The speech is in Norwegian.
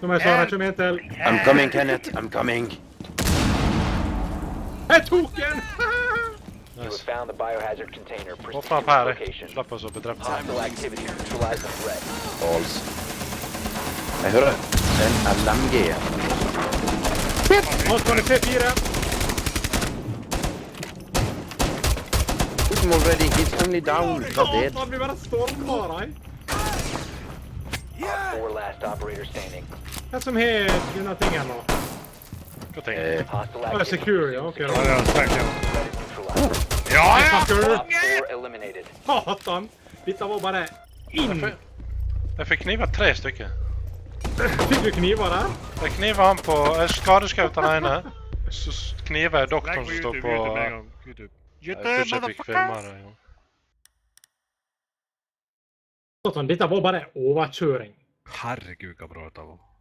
Nå må jeg svare ikke mer til. I'm coming, Kenneth. I'm coming. Jeg tok en! You have found the biohazard container. Proceed Åpna to opp the her, location. jeg. Slapp oss å bedrepe. Hostile activity. Neutralize the threat. Balls. Jeg hører en LMG. Nå skal du se 4. Shoot him already. He's only down. Not dead. Han blir bare stormklar, Op 4 last operator standing. Hvem som har denne tingen nå? Hva tenker du? Hostile Å, activity. secure, ja, ok da. Ja, stengt, ja. Threat is neutralized. Ja, ja! Fucker! Op 4 eliminated. Satan! Dette var bare inn! Jeg fikk knivet 3 stykker. Fikk du kniver der? Jeg kniver han på... Jeg skadeskaut den ene. Så kniver jeg doktoren som står på... Jeg tror ikke jeg fikk filmet det. Ja. Satan, dette var bare overkjøring. Herregud, hva bra dette var.